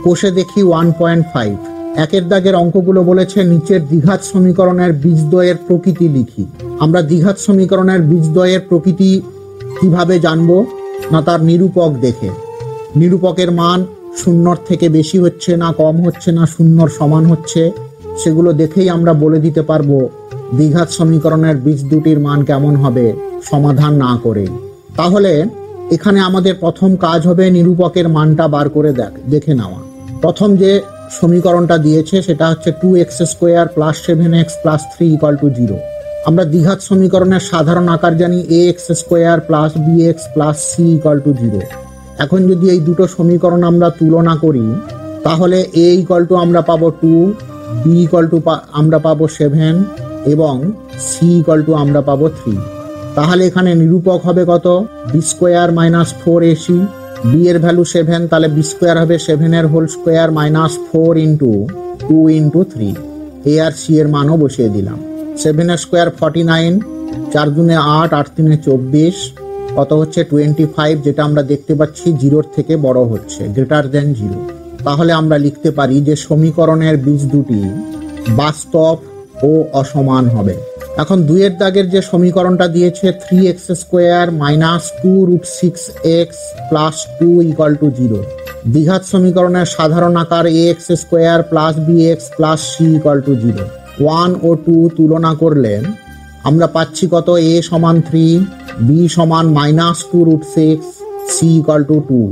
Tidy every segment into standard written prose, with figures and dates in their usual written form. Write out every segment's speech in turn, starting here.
কষে দেখি 1.5। একের দাগের অঙ্কগুলো বলেছে নিচের দ্বিঘাত সমীকরণের বীজদ্বয়ের প্রকৃতি লিখি। আমরা দ্বিঘাত সমীকরণের বীজদ্বয়ের প্রকৃতি কিভাবে জানবো? না তার নিরূপক দেখে। নিরূপকের মান শূন্যর থেকে বেশি হচ্ছে না কম হচ্ছে না শূন্যর সমান হচ্ছে, সেগুলো দেখেই আমরা বলে দিতে পারবো দ্বিঘাত সমীকরণের বীজ দুটির মান কেমন হবে সমাধান না করে। তাহলে এখানে আমাদের প্রথম কাজ হবে নিরূপকের মানটা বার করে দেখে নেওয়া। প্রথম যে সমীকরণটা দিয়েছে সেটা হচ্ছে 2x² + 7x + 3 = 0। আমরা দ্বিঘাত সমীকরণের সাধারণ আকার জানি ax² + bx + c = 0। এখন যদি এই দুটো সমীকরণ আমরা তুলনা করি তাহলে a = আমরা পাবো 2, b আমরা পাবো 7 এবং c আমরা পাবো 3। তাহলে এখানে নিরূপক হবে কত? b² - 4ac। b এর ভ্যালু 7, তাহলে b² হবে 7 এর হোল স্কোয়ার -4 × 2 × 3। a আর c এর মানও বসিয়ে দিলাম। 7 এর স্কোয়ার 49, 4 × 8, 8 × 24, কত হচ্ছে 25, যেটা আমরা দেখতে পাচ্ছি 0-র থেকে বড় হচ্ছে, > 0। তাহলে আমরা লিখতে পারি যে সমীকরণের বীজ দুটি বাস্তব ও অসমান হবে। এখন 2-এর দাগের যে সমীকরণটা দিয়েছে 3x² - 2√6x + 2 = 0। দ্বিঘাত সমীকরণের সাধারণ আকার ax² + bx + c = 0। 1 ও 2 তুলনা করলে আমরা পাচ্ছি কত? a = 3, b = -2√6, c = 2।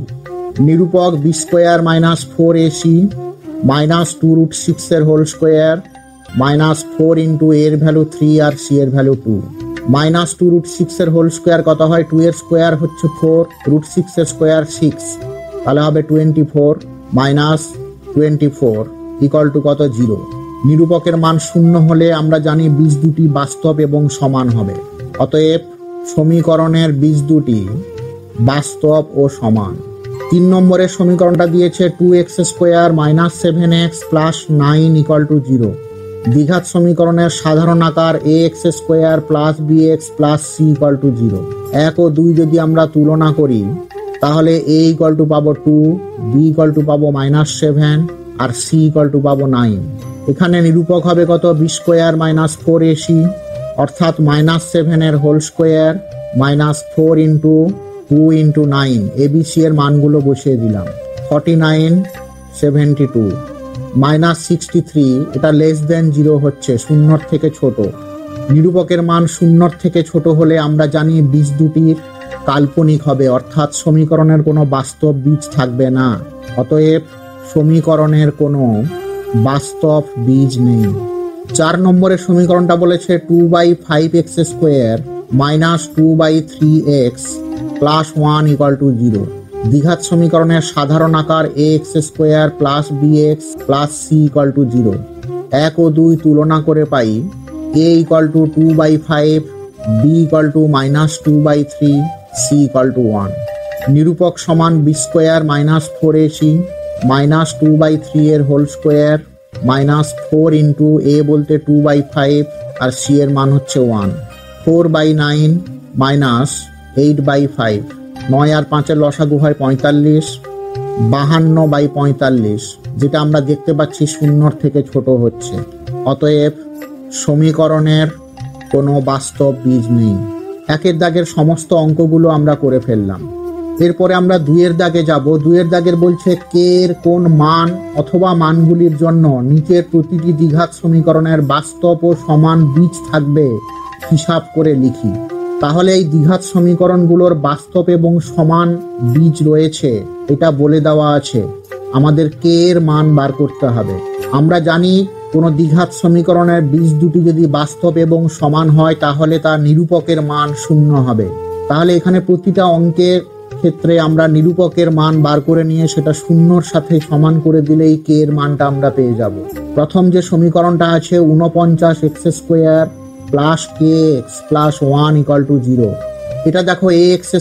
নিরূপক b² - 4ac -2√6 এর হোল স্কোয়ার -4 × a এর ভ্যালু 3 আর c এর ভ্যালু 2। -2√6 এর হোল স্কোয়ার কত হয়? 2 এর স্কোয়ার হচ্ছে 4, √6 এর স্কোয়ার 6, তাহলে হবে 24 - 24 = কত? 0। নিরূপকের মান শূন্য হলে আমরা জানি বীজ দুটি বাস্তব এবং সমান হবে। অতএব সমীকরণের বীজ দুটি বাস্তব ও সমান। 3 নম্বরের সমীকরণটা দিয়েছে 2x² - 7x + 9 = 0। দ্বিঘাত সমীকরণের সাধারণ আকার ax² + bx + c = 0। 1 ও 2 যদি আমরা তুলনা করি তাহলে a পাবো 2, b পাবো -7 আর c পাবো 9। এখানে নিরূপক হবে কত? b² - 4ac অর্থাৎ -7 এর হোল স্কোয়ার -4 × 2 × 9। abc এর মানগুলো বসিয়ে দিলাম। 49, 72, -63, এটা <0 হচ্ছে, শূন্যর থেকে ছোট। নিরূপকের মান শূন্যর থেকে ছোট হলে আমরা জানি বীজ দুটির কাল্পনিক হবে, অর্থাৎ সমীকরণের কোনো বাস্তব বীজ থাকবে না। অতএব সমীকরণের কোনো বাস্তব বীজ নেই। 4 নম্বরের সমীকরণটা বলেছে 2/5x² - 2/3x + 1 = 0। দ্বিঘাত সমীকরণের সাধারণ আকার ax² + bx + c = 0। 1 ও 2 তুলনা করে পাই a = 2/5, b = -2/3, c = 1। নিরূপক সমান b² - 4ac -2/3 এর হোল স্কোয়ার -4 × a বলতে 2/5 আর c এর মান হচ্ছে 1। 4/9 - 8/5, 9 আর 5 এর লসাগু হয় 45, 52/45, যেটা আমরা দেখতে পাচ্ছি শূন্যর থেকে ছোট হচ্ছে। অতএব সমীকরণের কোনো বাস্তব বীজ নেই। 1-এর দাগের সমস্ত অঙ্কগুলো আমরা করে ফেললাম। এরপরে আমরা 2-এর দাগে যাব। 2-এর দাগের বলছে কে এর কোন মান অথবা মানগুলির জন্য নিচের প্রতিটি দ্বিঘাত সমীকরণের বাস্তব ও সমান বীজ থাকবে হিসাব করে লিখি। তাহলে এই দ্বিঘাত সমীকরণগুলোর বাস্তব এবং সমান বীজ রয়েছে এটা বলে দেওয়া আছে, আমাদের কে এর মান বার করতে হবে। আমরা জানি কোনো দ্বিঘাত সমীকরণের বীজ দুটি যদি বাস্তব এবং সমান হয় তাহলে তার নিরূপকের মান 0 হবে। তাহলে এখানে প্রতিটা অঙ্কের ক্ষেত্রে আমরা নিরূপকের মান বার করে নিয়ে সেটা 0-র সাথে সমান করে দিলেই কে এর মানটা আমরা পেয়ে যাব। প্রথম যে সমীকরণটা আছে 49x² + kx + 1 = 0। এটা দেখো ax²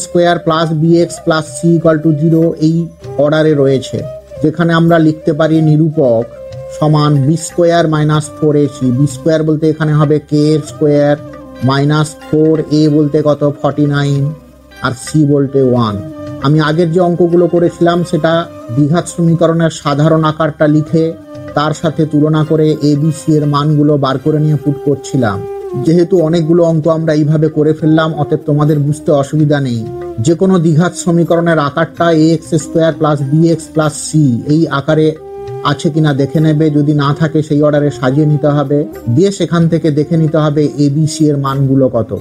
+ bx + c = 0 এই অর্ডারে রয়েছে, যেখানে আমরা লিখতে পারি নিরূপক সমান b² - 4ac। b² বলতে এখানে হবে k এর স্কোয়ার -4a বলতে কত 49 আর c বলতে 1। আমি আগের যে অঙ্কগুলো করেছিলাম সেটা দ্বিঘাত সমীকরণের সাধারণ আকারটা লিখে তার সাথে তুলনা করে এবিসি এর মানগুলো বার করে নিয়ে পুট করছিলাম। যেহেতু অনেকগুলো অঙ্ক আমরা এইভাবে করে ফেললাম, অতএব তোমাদের বুঝতে অসুবিধা নেই। যে কোনো দ্বিঘাত সমীকরণের আকারটা ax square plus bx plus c এই আকারে আছে কিনা দেখে নেবে। যদি না থাকে সেই অর্ডারে সাজিয়ে নিতে হবে, দিয়ে সেখান থেকে দেখে নিতে হবে এবিসি এর মানগুলো কত।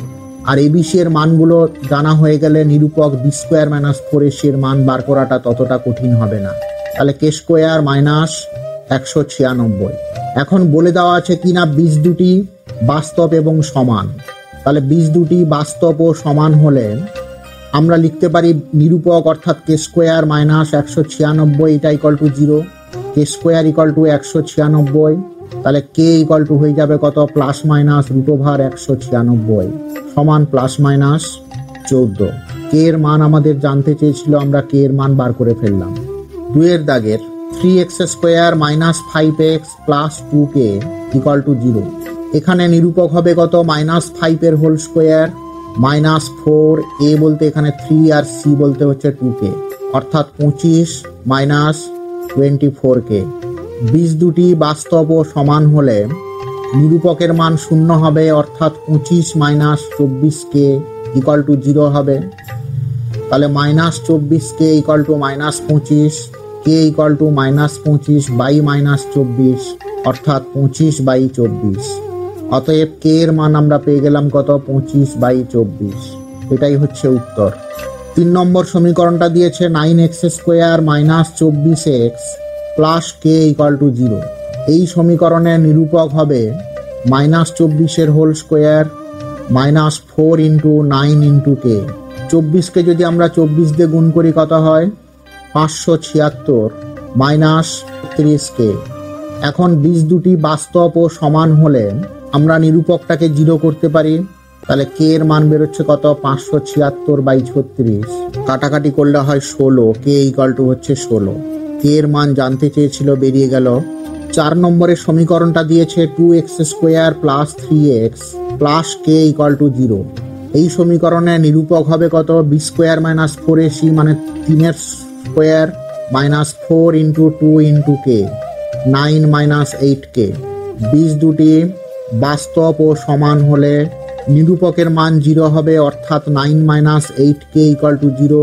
আর এবিসি এর মানগুলো জানা হয়ে গেলে নিরূপক বি স্কোয়ার মাইনাস 4ac এর মান বার করাটা ততটা কঠিন হবে না। তাহলে কে স্কোয়ার মাইনাস 196। এখন বলে দেওয়া আছে কিনা বীজ দুটি বাস্তব এবং সমান। তাহলে বীজ দুটি বাস্তব ও সমান হলে আমরা লিখতে পারি নিরূপক অর্থাৎ কে স্কোয়ার মাইনাস 196 এটা equal to 0, K square equal two 196। তাহলে কে ইকুয়াল টু হয়ে যাবে কত, প্লাস মাইনাস রুট ওভার 196 সমান প্লাস মাইনাস 14। কে এর মান আমাদের জানতে চেয়েছিল, আমরা কে এর মান বার করে ফেললাম। 2 এর দাগের 3x square minus 5x plus 2k equal to 0। এখানে নিরূপক হবে কত, মাইনাস 5 এর হোল স্কোয়ার মাইনাস 4, এ বলতে এখানে 3 আর সি বলতে হচ্ছে 2k, অর্থাৎ 25 মাইনাস 24k। বীজ দুটি বাস্তব ও সমান হলে নিরূপকের মান 0 হবে, অর্থাৎ 25 মাইনাস 24k ইকুয়াল টু 0 হবে। তাহলে minus 24k equal to minus 25, k equal to minus 25 by minus 24 অর্থাৎ 25/24। অতএব কে এর মান আমরা পেয়ে গেলাম কত, 25/24। এটাই হচ্ছে উত্তর। 3 নম্বর সমীকরণটা দিয়েছে 9x square minus 24x plus k equal to 0। এই সমীকরণের নিরূপক হবে মাইনাস 24 এর whole square minus 4 into 9 into k. 24কে যদি আমরা 24 দিয়ে গুণ করি কত হয়, 576 মাইনাস 30k। এখন বীজ দুটি বাস্তব ও সমান হলে আমরা নিরূপকটাকে 0 করতে পারি। তাহলে কে এর মান বেরোচ্ছে কত, 576/36, কাটাকাটি করলে হয় 16, কে ইকুয়াল টু হচ্ছে 16। কে এর মান জানতে চেয়েছিল, বেরিয়ে গেল। 4 নম্বরের সমীকরণটা দিয়েছে 2x square plus 3x plus k equal to 0। এই সমীকরণের নিরূপক হবে কত, বি স্কোয়ার মাইনাস 4ac মানে 3 এর square minus 4 into 2 into k 9 minus 8k। বীজ দুটি বাস্তব ও সমান হলে নিরূপকের মান 0 হবে, অর্থাৎ 9 মাইনাস 8k ইকুয়াল টু 0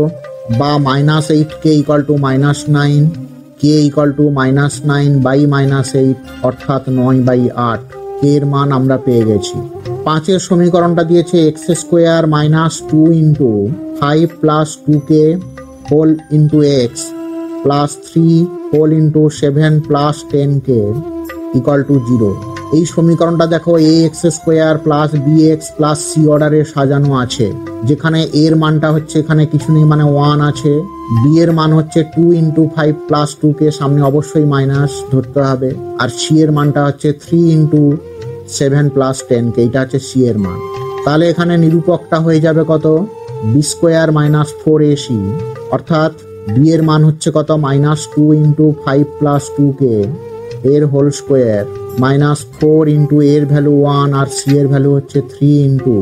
বা minus 8k equal to minus 9, k equal to minus 9 by minus 8 অর্থাৎ 9/8। কে এর মান আমরা পেয়ে গেছি। 5 এর সমীকরণটা দিয়েছে x square minus 2 into 5 plus 2k whole into x plus 3 whole into 7 plus 10k equal to 0। এই সমীকরণটা দেখো ax square plus bx plus c অর্ডারে সাজানো আছে, যেখানে এর মানটা হচ্ছে এখানে কিছু নেই মানে 1 আছে, বি এর মান হচ্ছে 2 ইন্টু 5 প্লাস 2k সামনে অবশ্যই মাইনাস ধরতে হবে, আর সি এর মানটা হচ্ছে 3 ইন্টু 7 প্লাস 10k, এটা হচ্ছে সি এর মান। তাহলে এখানে নিরূপকটা হয়ে যাবে কত, বি স্কোয়ার মাইনাস 4ac, অর্থাৎ বি এর মান হচ্ছে কত, মাইনাস 2 ইন্টু 5 প্লাস 2k এর হোল স্কোয়ার মাইনাস 4 ইন্টু এর ভ্যালু 1 আর সি এর ভ্যালু হচ্ছে 3 ইন্টু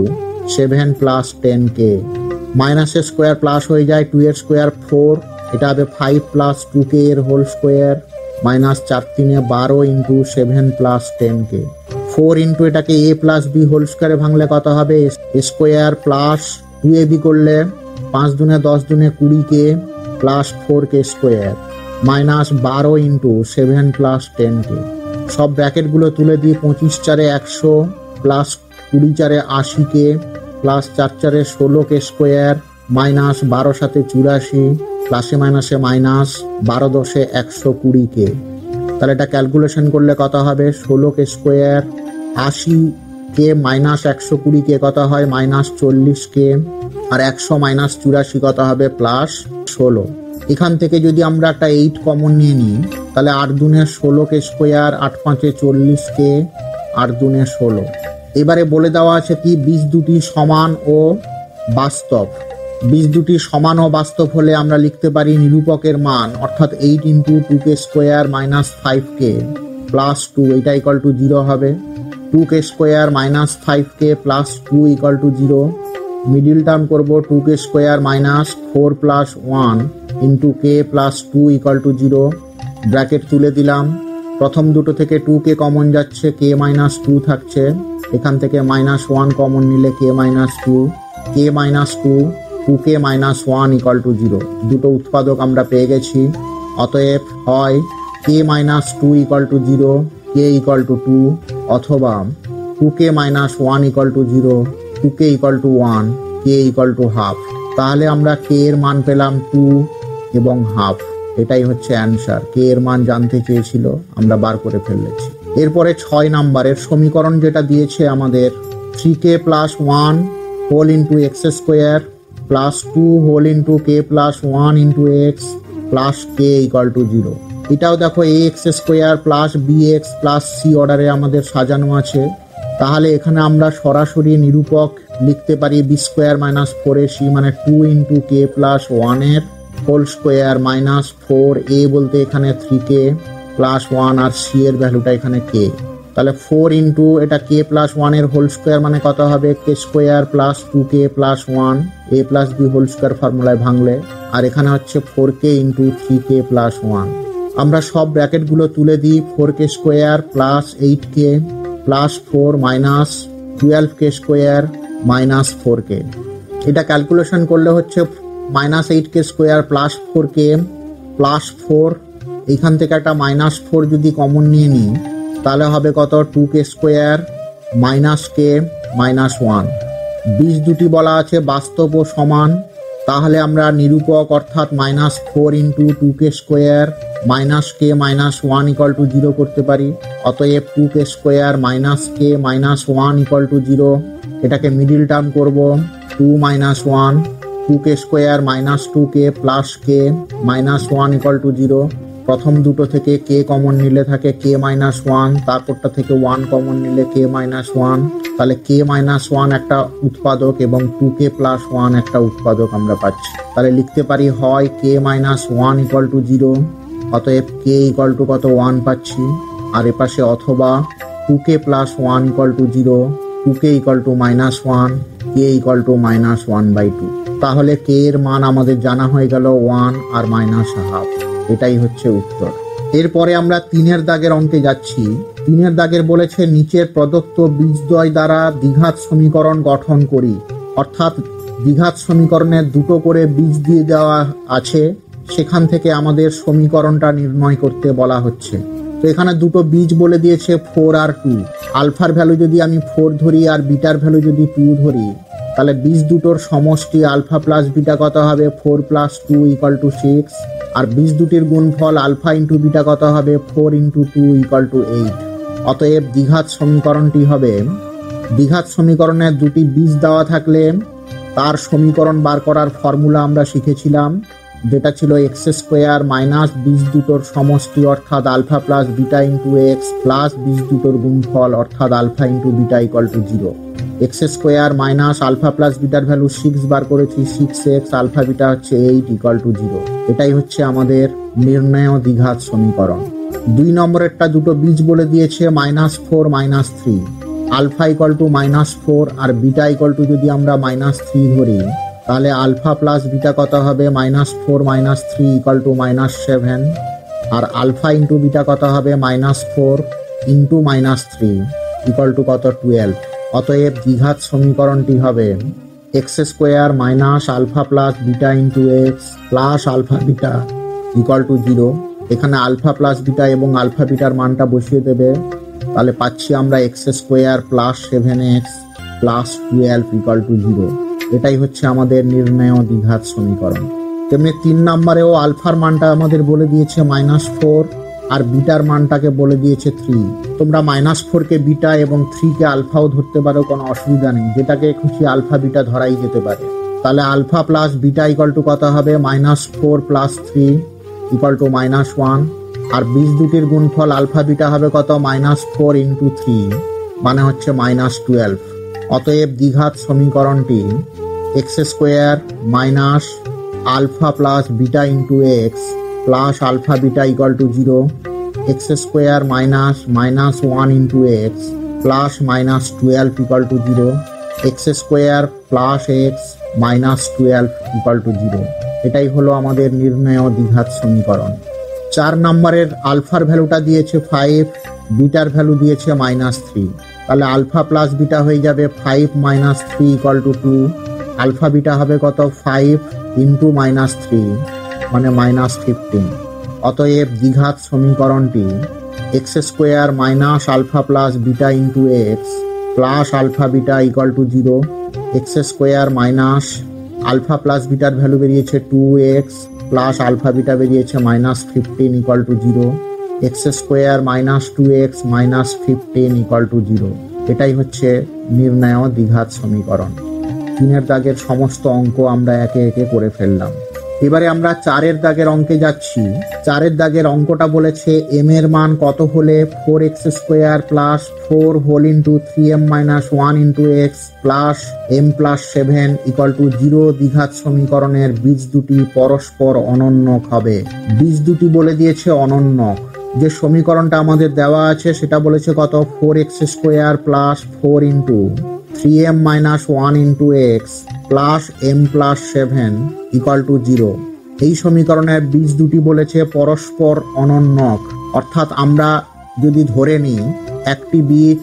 7 প্লাস 10k। মাইনাসের স্কোয়ার প্লাস হয়ে যায়, 2 এর স্কোয়ার 4, এটা হবে 5 প্লাস 2k এর whole square minus 4 3 12 into 7 plus 10k। 4 into এটাকে a প্লাস বি হোল স্কোয়ারে ভাঙলে কত হবে, স্কোয়ার প্লাস 2ab করলে 5 দুনে 10 দুনে 20k plus 4k square minus 12 into 7 plus 10k। সব ব্র্যাকেটগুলো তুলে দিয়ে 25 4 100 plus 20 4 80k plus 4 4 16k square minus 12 7 84 প্লাসে মাইনাসে মাইনাস 12 10 120k। তাহলে এটা ক্যালকুলেশন করলে কত হবে, 16k square 80k minus 120k কত হয়, মাইনাস 40k, আর 100 মাইনাস 84 কত হবে, প্লাস 16। এখান থেকে যদি আমরা একটা 8 কমন নিয়ে নিই, তাহলে 8 দুনে 16k স্কোয়ার 8 5 40k 8 দুনে 16। এবারে বলে দেওয়া আছে কি, বীজ দুটি সমান ও বাস্তব। বীজ দুটি সমান ও বাস্তব হলে আমরা লিখতে পারি নিরূপকের মান অর্থাৎ 8 into 2k square minus 5k plus 2 এটা ইকুয়াল টু 0 হবে, 2k square minus 5k plus 2 equal to 0, middle term করব 2k square minus 4 plus 1 into k plus 2 equal to 0। Bracket তুলে দিলাম। প্রথম দুটো থেকে 2k কমন যাচ্ছে, কে মাইনাস 2 থাকছে। এখান থেকে মাইনাস 1 কমন নিলে k minus 2, k minus 2, 2k minus 1 equal to 0। দুটো উৎপাদক আমরা পেয়ে গেছি। অতএব হয় k minus 2 equal to 0, k equal to 2, অথবা 2k minus 1 equal to 0, 2k equal to 1, k equal to half. তাহলে আমরা কে এর মান পেলাম 2 এবং হাফ। এটাই হচ্ছে অ্যান্সার। কে এর মান জানতে চেয়েছিল, আমরা বার করে ফেলেছি। এরপরে 6 নাম্বারের সমীকরণ যেটা দিয়েছে আমাদের 3k plus 1 whole into x square plus 2 whole into k plus 1 into x plus k equal to 0। এটাও দেখো a x square plus b x plus c অর্ডারে আমাদের সাজানো আছে। তাহলে এখানে আমরা সরাসরি নিরূপক লিখতে পারি বি স্কোয়ার মাইনাস 4ac মানে 2 ইন্টু কে প্লাস 1 এর হোল স্কোয়ার মাইনাস 4, এ বলতে এখানে 3k প্লাস 1 আর সি এর ভ্যালুটা এখানে কে। তাহলে 4 ইন্টু এটা কে প্লাস 1 এর হোল স্কোয়ার মানে কত হবে, কে স্কোয়ার প্লাস 2k প্লাস 1 এ প্লাস বি হোল স্কোয়ার ফর্মুলায় ভাঙলে। আর এখানে হচ্ছে 4k ইন্টু 3k প্লাস 1। আমরা সব ব্র্যাকেটগুলো তুলে দিই। 4k square plus 8k plus 4 minus 12k square minus 4k। এটা ক্যালকুলেশন করলে হচ্ছে minus 8k square plus 4k plus 4, এইখান থেকে একটা মাইনাস 4 যদি কমন নিয়ে নিই তাহলে হবে কত, 2k স্কোয়ার মাইনাস কে মাইনাস 1। বীজ দুটি বলা আছে বাস্তব ও সমান। তাহলে আমরা নিরূপক অর্থাৎ minus 4 into 2k square minus K minus 1 equal to 0 করতে পারি। অতএব 2k square minus K minus 1 equal to 0। এটাকে মিডিল টার্ম করব 2 minus 1, 2k square minus 2k plus K minus 1 equal to 0। প্রথম দুটো থেকে কে কমন নিলে থাকে কে মাইনাস 1, তারপরটা থেকে 1 কমন নিলে কে মাইনাস 1। তাহলে কে মাইনাস 1 একটা উৎপাদক এবং 2k প্লাস 1 একটা উৎপাদক আমরা পাচ্ছি। তাহলে লিখতে পারি হয় কে মাইনাস 1 ইকুয়াল টু 0, অতএব কে ইকুয়াল টু কত 1 পাচ্ছি। আর এপাশে অথবা 2k plus 1 equal to 0, 2k equal to minus 1, k equal to minus 1/2। তাহলে কে এর মান আমাদের জানা হয়ে গেল 1 আর মাইনাস হাফ। এটাই হচ্ছে উত্তর। এরপরে আমরা 3-এর দাগের অঙ্কে যাচ্ছি। 3-এর দাগের বলেছে নিচের প্রদত্ত বীজদ্বয় দ্বারা দ্বিঘাত সমীকরণ গঠন করি। অর্থাৎ দ্বিঘাত সমীকরণের দুটো করে বীজ দিয়ে দেওয়া আছে, সেখান থেকে আমাদের সমীকরণটা নির্ণয় করতে বলা হচ্ছে। তো এখানে দুটো বীজ বলে দিয়েছে 4 আর 2। আলফার ভ্যালু যদি আমি 4 ধরি আর বিটার ভ্যালু যদি 2 ধরি, তাহলে বীজ দুটোর সমষ্টি আলফা প্লাস বিটা কত হবে, 4 প্লাস 2 ইকুয়াল টু 6। আর বীজ দুটির গুণফল আলফা ইন্টু বিটা কত হবে, 4 ইন্টু 2 ইকুয়াল টু 8। অতএব দ্বিঘাত সমীকরণটি হবে, দ্বিঘাত সমীকরণের দুটি বীজ দেওয়া থাকলে তার সমীকরণ বার করার ফর্মুলা আমরা শিখেছিলাম, যেটা ছিল এক্স স্কোয়ার মাইনাস বীজ দুটোর সমষ্টি অর্থাৎ alpha plus beta into x plus বীজ দুটোর গুণফল অর্থাৎ alpha into beta equal to 0। X square minus alpha plus বিটার ভ্যালু 6 বার করেছি, 6x আলফা বিটা হচ্ছে 8 ইকুয়াল টু 0। এটাই হচ্ছে আমাদের নির্ণয় দ্বিঘাত সমীকরণ। 2 নম্বরেরটা দুটো বীজ বলে দিয়েছে -4 -3। আলফা ইকুয়াল টু -4 আর বিটা ইকুয়াল টু যদি আমরা -3 ধরি, তাহলে আলফা প্লাস বিটা কত হবে, -4 -3 ইকুয়াল টু -7। আর আলফা ইন্টু বিটা কত হবে, -4 ইন্টু -3 ইকুয়াল টু কত, 12। অতএব দ্বিঘাত সমীকরণটি হবে x square minus alpha plus beta into x plus alpha beta equal to 0। এখানে আলফা প্লাস বিটা এবং আলফা বিটার মানটা বসিয়ে দেবে, তাহলে পাচ্ছি আমরা x square plus 7x plus 12 equal to 0। এটাই হচ্ছে আমাদের নির্ণয় দ্বিঘাত সমীকরণ। তেমনি 3 নম্বরেও আলফার মানটা আমাদের বলে দিয়েছে -4 আর বিটার মানটাকে বলে দিয়েছে 3। তোমরা -4 কে বিটা এবং 3 কে আলফাও ধরতে পারো, কোনো অসুবিধা নেই, যেটাকে খুশি আলফা বিটা ধরাই যেতে পারে। তাহলে alpha plus beta equal to কত হবে, -4 প্লাস 3 ইকুয়াল টু -1। আর বীজ দুটির গুণফল আলফা বিটা হবে কত, -4 ইন্টু 3 মানে হচ্ছে -12। অতএব দ্বিঘাত সমীকরণটি x square minus alpha plus beta into x plus alpha beta equal to 0, x square minus -1 into x plus -12 equal to 0। X square plus x minus 12 equal to 0। এটাই হলো আমাদের নির্ণেয় দ্বিঘাত সমীকরণ। 4 নম্বরের আলফার ভ্যালুটা দিয়েছে 5, বিটার ভ্যালু দিয়েছে -3। তাহলে আলফা প্লাস বিটা হয়ে যাবে 5 - 3 ইকুয়াল টু 2। আলফা বিটা হবে কত? 5 ইন্টু -3 মানে -15। অতএব দ্বিঘাত সমীকরণটি x square minus alpha plus beta into x plus alpha beta equal to 0। X square minus alpha plus বিটার ভ্যালু বেরিয়েছে 2x প্লাস আলফা বিটা বেরিয়েছে -15 equal to 0। X square minus 2x minus 15 equal to 0। এটাই হচ্ছে নির্ণেয় দ্বিঘাত সমীকরণ। 3 দাগের সমস্ত অঙ্ক আমরা একে একে করে ফেললাম। এবারে আমরা 4 দাগের অঙ্কে যাচ্ছি। 4 দাগের অঙ্কটা বলেছে এম এর মান কত হলে 4x square plus 4 whole into 3m minus 1 into x plus m plus 7 equal to 0 দ্বিঘাত সমীকরণের বীজ দুটি পরস্পর অনন্যক হবে। বীজ দুটি বলে দিয়েছে অনন্যক। যে সমীকরণটা আমাদের দেওয়া আছে সেটা বলেছে কত? 4x square plus 4 into 3m minus 1 into x plus m plus 7 equal to 0। এই সমীকরণের বীজ দুটি বলেছে পরস্পর অনন্যক। অর্থাৎ আমরা যদি ধরে নিই একটি বীজ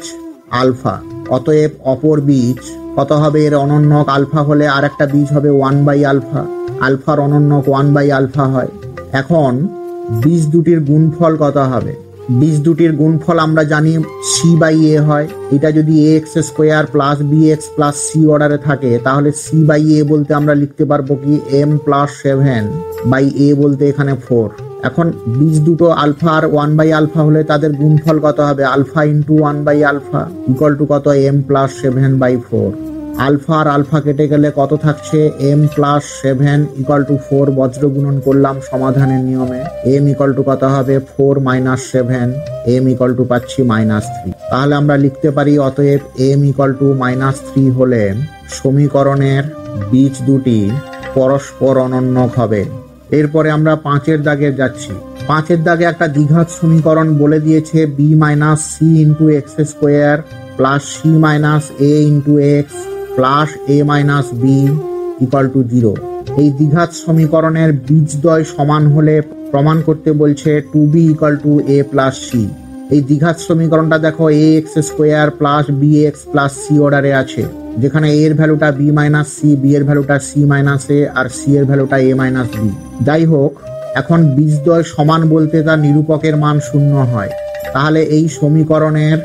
আলফা, অতএব অপর বীজ কত হবে? এর অনন্যক আলফা হলে আর একটা বীজ হবে 1/আলফা। আলফার অনন্যক 1/আলফা হয়। এখন বীজ দুটির গুণফল কত হবে? বীজ দুটির গুণফল আমরা জানি c/a হয়। এটা যদি ax square plus bx plus c অর্ডারে থাকে তাহলে c/a বলতে আমরা লিখতে পারবো কি m প্লাস 7/a বলতে এখানে 4। এখন বীজ দুটো আলফা আর 1/আলফা হলে তাদের গুণফল কত হবে? আলফা ইন্টু 1/আলফা ইকুয়াল টু কত? m plus 7/4। আলফা আর আলফা কেটে গেলে কত থাকছে? m প্লাস 7 ইকুয়াল টু 4 বজ্র গুণন করলাম সমাধানের নিয়মে। m ইকুয়াল টু কত হবে? 4 মাইনাস 7, m ইকুয়াল টু পাচ্ছি -3। তাহলে আমরা লিখতে পারি অতএব m ইকুয়াল টু -3 হলে সমীকরণের বীজ দুটি পরস্পর অনন্যক হবে। এরপরে আমরা 5 দাগে যাচ্ছি। 5 দাগে একটা দ্বিঘাত সমীকরণ বলে দিয়েছে b minus c into x square plus c minus a into x plus a minus b equal to 0। এই দ্বিঘাত সমীকরণের বীজদ্বয় সমান হলে প্রমাণ করতে বলছে 2b equal to a plus c। এই দ্বিঘাত সমীকরণটা দেখো ax square plus bx plus c অর্ডারে আছে, যেখানে a এর ভ্যালুটা b মাইনাস c, b এর ভ্যালুটা c মাইনাস a আর c এর ভ্যালুটা a মাইনাস b। যাই হোক, এখন বীজদ্বয় সমান বলতে তার নিরূপকের মান 0 হয়। তাহলে এই সমীকরণের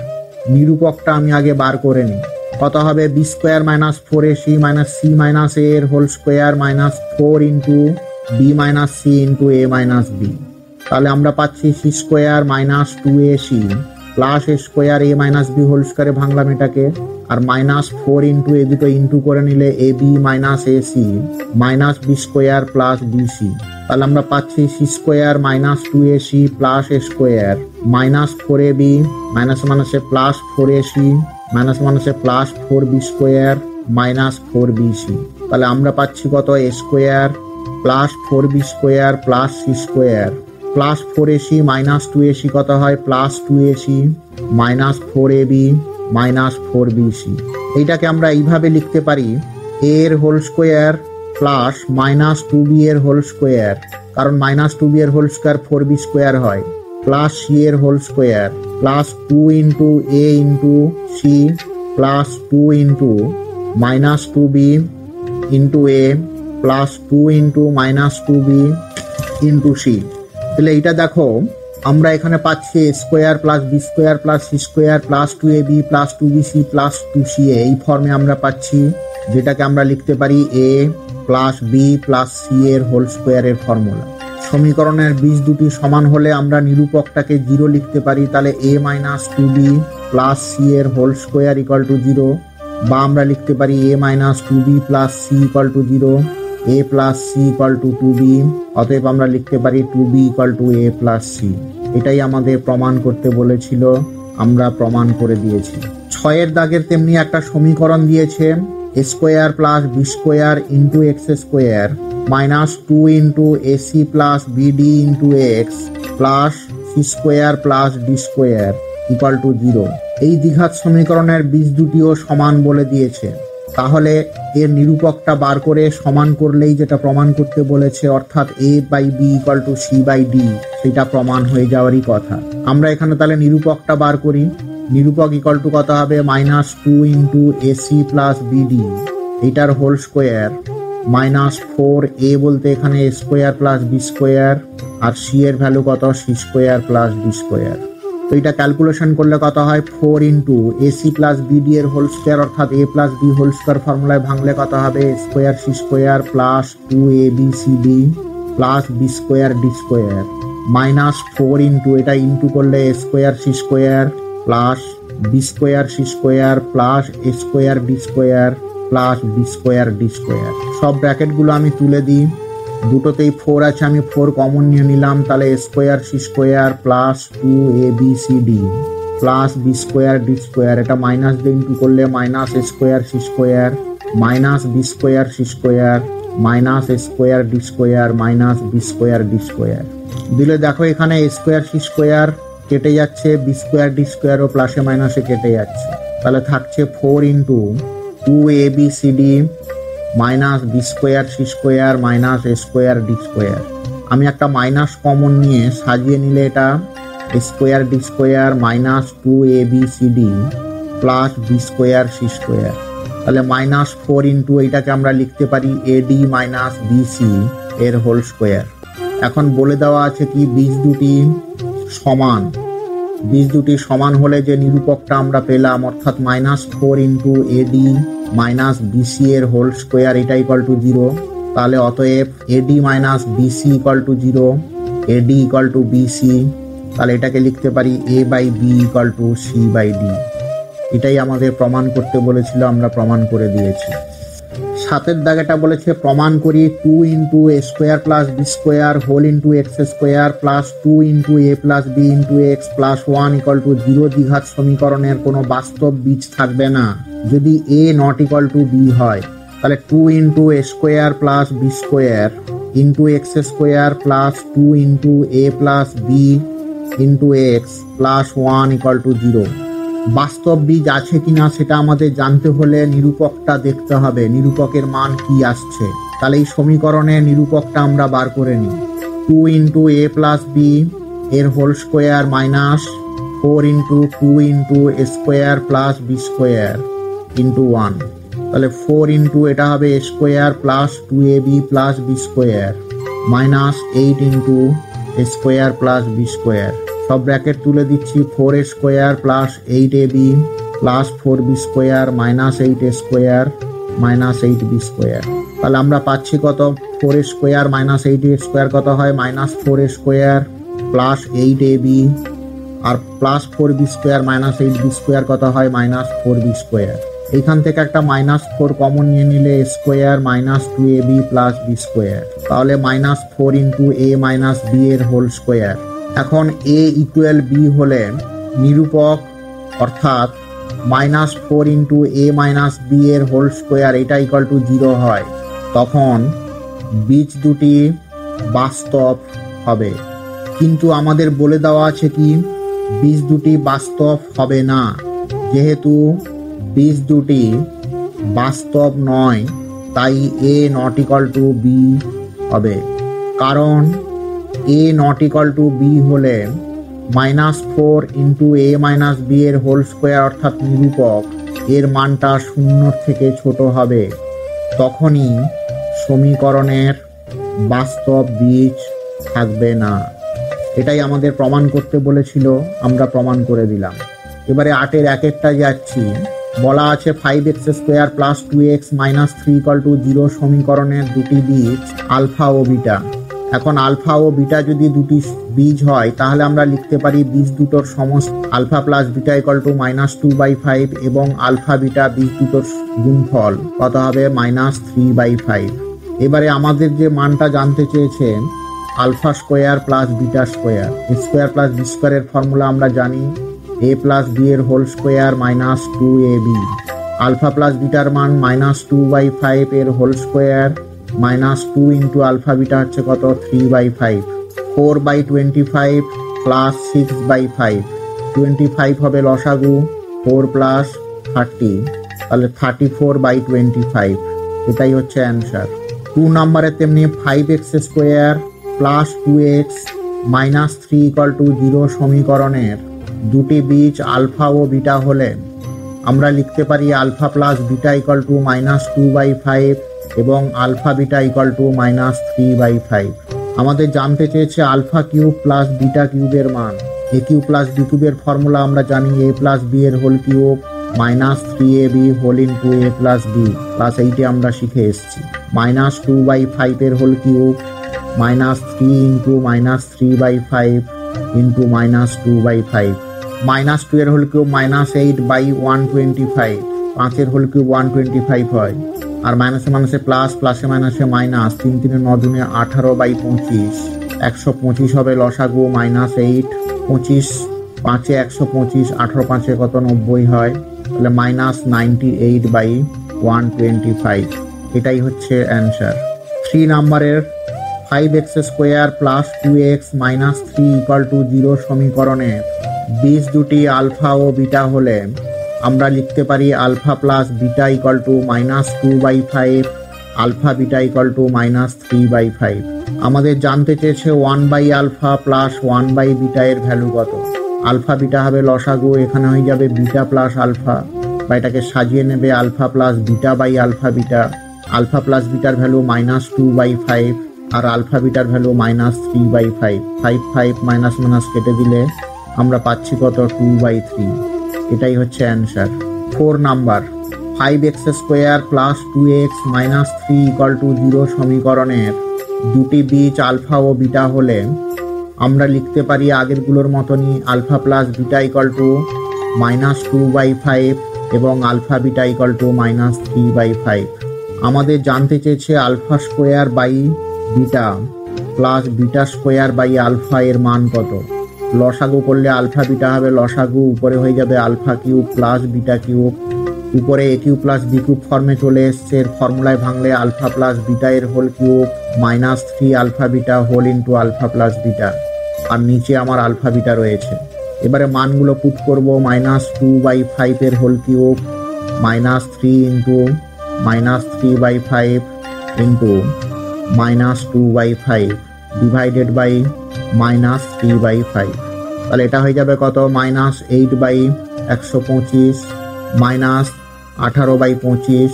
নিরূপকটা আমি আগে বার করে নিই। কত হবে? B square minus 4ac minus c minus a এর whole square minus 4 into b minus c into a minus b। তাহলে আমরা পাচ্ছি c স্কোয়ার minus 2ac plus a square a minus b whole স্কোয়ারে ভাঙলাম এটাকে, আর মাইনাস 4 ইন্টু এ দুটো into করে নিলে ab minus ac minus b square plus bc। তাহলে আমরা পাচ্ছি c স্কোয়ার minus 2ac plus a square minus 4ab minus মাইনাসে প্লাস 4ac মাইনাস মাইনাসে plus 4b square minus 4bc। তাহলে আমরা পাচ্ছি কত? a square plus 4b square plus c square plus 4ac minus 2ac কত হয়? Plus 2ac minus 4ab minus 4bc। এইটাকে আমরা এইভাবে লিখতে পারি a এর whole square plus minus 2b এর হোল স্কোয়ার, কারণ মাইনাস 2b এর হোল স্কোয়ার 4b স্কোয়ার হয়, প্লাস c এর whole square plus 2 into a into c plus 2 into minus 2b into a plus 2 into minus 2b into c। তাহলে এইটা দেখো আমরা এখানে পাচ্ছি a square plus b square plus c square plus 2ab plus 2bc plus 2ca। এই ফর্মে আমরা পাচ্ছি, যেটাকে আমরা লিখতে পারি a plus b plus c এর হোল স্কোয়ারের ফর্মুলা। সমীকরণের বীজ দুটি সমান হলে আমরা নিরূপকটাকে 0 লিখতে পারি। তাহলে a minus 2b plus c এর হোল স্কোয়ার ইকুয়াল টু 0, বা আমরা লিখতে পারি a minus 2b plus c equal to 0, a plus c equal to 2b। অতএব আমরা লিখতে পারি 2b equal to a plus c। এটাই আমাদের প্রমাণ করতে বলেছিল, আমরা প্রমাণ করে দিয়েছি। 6 দাগের তেমনি একটা সমীকরণ দিয়েছে a square plus b square into x square minus 2 into ac plus bd into x plus c square plus d square equal to 0। এই দ্বিঘাত সমীকরণের বীজ দুটিও সমান বলে দিয়েছে। তাহলে এর নিরূপকটা বার করে সমান করলেই যেটা প্রমাণ করতে বলেছে, অর্থাৎ a/b=c/d, সেটা প্রমাণ হয়ে যাওয়ারই কথা। আমরা এখানে তাহলে নিরূপকটা বার করি। নিরূপক কত হবে? -2 × ac + bd, এটার হোল স্কোয়ার, -4a বলতে এখানে a² + b², আর c এর ভ্যালু কত? c² + d²। তো এটা ক্যালকুলেশন করলে কত হয়? 4 × ac + bd এর হোল স্কোয়ার, অর্থাৎ a + b হোল স্কোয়ার ফর্মুলায় ভাঙলে কত হবে? a² c² + 2abcd + b² d², -4 এটা ইন্টু করলে a² c² + b² c² + a² d² + b² d²। সব ব্র্যাকেটগুলো আমি তুলে দিই। দুটোতেই 4 আছে, আমি 4 কমন নিয়ে নিলাম। তাহলে a² c² + 2abcd + b² d², এটা মাইনাস দিয়ে ইন্টু করলে -a² c² - b² c² - a² d² - b² d² দিলে দেখো এখানে a² c² কেটে যাচ্ছে, b² d² ও প্লাসে মাইনাসে কেটে যাচ্ছে। তাহলে থাকছে 4 × 2abcd - b² c² - a² d²। আমি একটা মাইনাস কমন নিয়ে সাজিয়ে নিলে এটা a² d² - 2abcd + b² c²। তাহলে -4 এইটাকে আমরা লিখতে পারি ad - bc এর হোল স্কোয়ার। এখন বলে দেওয়া আছে কি বীজ দুটি সমান। বীজ দুটি সমান হলে যে নিরূপকটা আমরা পেলাম, অর্থাৎ -4 × ad - bc এর হোল স্কোয়ার, এটা = 0। তাহলে অতএব ad - bc = 0, ad = bc। তাহলে এটাকে লিখতে পারি a/b = c/d। এটাই আমাদের প্রমাণ করতে বলেছিল, আমরা প্রমাণ করে দিয়েছি। 7 দাগেটা বলেছে প্রমাণ করি 2 × a² + b² whole × x² + 2 × a + b × x + 1 = 0 দ্বিঘাত সমীকরণের কোনো বাস্তব বীজ থাকবে না যদি a ≠ b হয়। তাহলে 2 × a² + b² × x² + 2 × a + b × x + 1 = 0। বাস্তব বীজ আছে কিনা সেটা আমাদের জানতে হলে নিরূপকটা দেখতে হবে, নিরূপকের মান কি আসছে। তাহলে এই সমীকরণের নিরূপকটা আমরা বার করে নিই। 2 × a + b এর হোল স্কোয়ার -4 × 2 × a² + b² × 1। তাহলে 4 × এটা হবে a² + 2ab + b² -8 × a² + b²। সব ব্র্যাকেট তুলে দিচ্ছি। 4a² + 8ab + 4b² -8a² -8b²। তাহলে আমরা পাচ্ছি কত? 4a² - 8a² কত হয়? -4a² + 8ab, আর +4b² -8b² কত হয়? -4b²। এইখান থেকে একটা -4 কমন নিয়ে নিলে a² - 2ab + b²। তাহলে -4 × a - b এর হোল স্কোয়ার। এখন a = b হলে নিরূপক, অর্থাৎ -4 × a - b এর হোল স্কোয়ার, এটা = 0 হয়, তখন বীজ দুটি বাস্তব হবে। কিন্তু আমাদের বলে দেওয়া আছে কি বীজ দুটি বাস্তব হবে না। যেহেতু বীজ দুটি বাস্তব নয়, তাই a ≠ b হবে। কারণ a ≠ b হলে -4 × a - b এর হোল স্কোয়ার, অর্থাৎ নিরূপক, এর মানটা 0 থেকে ছোট হবে। তখনই সমীকরণের বাস্তব বীজ থাকবে না। এটাই আমাদের প্রমাণ করতে বলেছিল, আমরা প্রমাণ করে দিলাম। এবারে 8-এর 1-এরটা যাচ্ছি। বলা আছে 5x² + 2x - 3 = 0 সমীকরণের দুটি বীজ আলফা ও বিটা। এখন আলফা ও বিটা যদি দুটি বীজ হয়, তাহলে আমরা লিখতে পারি বীজ দুটোর সমষ্টি আলফা + বিটা = -2/5 এবং আলফা বিটা বীজ দুটোর গুণফল কত হবে? -3/5। এবারে আমাদের যে মানটা জানতে চেয়েছেন alpha square + beta square, a² + b² এর ফর্মুলা আমরা জানি, a + b এর হোল স্কোয়ার -2ab। আলফা + বিটার মান -2/5 এর হোল স্কোয়ার -2 × আলফা বিটা হচ্ছে কত? 3/5। 4/25 + 6/5, 25 হবে লসাগু, 4 + 30 তাহলে 34/25, এটাই হচ্ছে অ্যান্সার। 2 নম্বরে তেমনি 5x² প্লাস 2x মাইনাস 3 = 0 সমীকরণের দুটি বীজ আলফা ও বিটা হলে আমরা লিখতে পারি আলফা প্লাস বিটা -2/5 এবং আলফা বিটা -3/5। আমাদের জানতে চেয়েছে আলফা কিউব প্লাস বিটা কিউবের মান। এ কিউব প্লাস বি কিউবের ফর্মুলা আমরা জানি, a প্লাস বি এর whole cube -3ab whole into a plus b, class 8 আমরা শিখে এসেছি। -2/5 এর হোল কিউব -3 ইন্টু -3/5 ইন্টু -2/5, -2 এর হোল কিউব -8/125, 5 এর হোল কিউব 125 হয়। আর মাইনাসে মাইনাসে প্লাস, প্লাসে মাইনাসে মাইনাস, 3 3 9 2 18/25, 125 হবে লসাগু -8, 25 5 এ 125, 18 5 এ কত 90 হয়, তাহলে -98/125, এটাই হচ্ছে অ্যান্সার। 3 নম্বরের 5x² প্লাস 2x মাইনাস 3 = 0 সমীকরণের বীজ দুটি আলফা ও বিটা হলে আমরা লিখতে পারি alpha plus beta -2/5, alpha beta -3/5। আমাদের জানতে চেয়েছে 1/α প্লাস 1/β এর ভ্যালু কত। আলফা বিটা হবে লসাগু, এখানে হয়ে যাবে বিটা প্লাস আলফা, বা এটাকে সাজিয়ে নেবে alpha plus beta by alpha beta. Alpha plus বিটার ভ্যালু -2/5 আর আলফা বিটার ভ্যালু -3/5। 5 5 মাইনাস মাইনাস কেটে দিলে আমরা পাচ্ছি কত 2/3, এটাই হচ্ছে answer. 4 number 5x² plus 2x minus 3 = 0 সমীকরণের দুটি বীজ আলফা ও বিটা হলে আমরা লিখতে পারি আগেরগুলোর মতনই আলফা প্লাস বিটা -2/5 এবং আলফা বিটা -3/5। আমাদের জানতে চেয়েছে alpha square by beta plus beta square by alpha এর মান কত। লসাগু করলে আলফা বিটা হবে লসাগু, উপরে হয়ে যাবে alpha cube plus beta cube, উপরে a cube plus b cube ফর্মে চলে এসছে। এর ফর্মুলায় ভাঙলে আলফা প্লাস বিটা এর whole cube -3 alpha beta whole into alpha plus beta, আর নিচে আমার আলফা বিটা রয়েছে। এবারে মানগুলো পুট করব, -2/5 এর whole cube -3 into -3/5 into -2/5 divided by -3/5, তাহলে এটা হয়ে যাবে কত -8/125 -18/25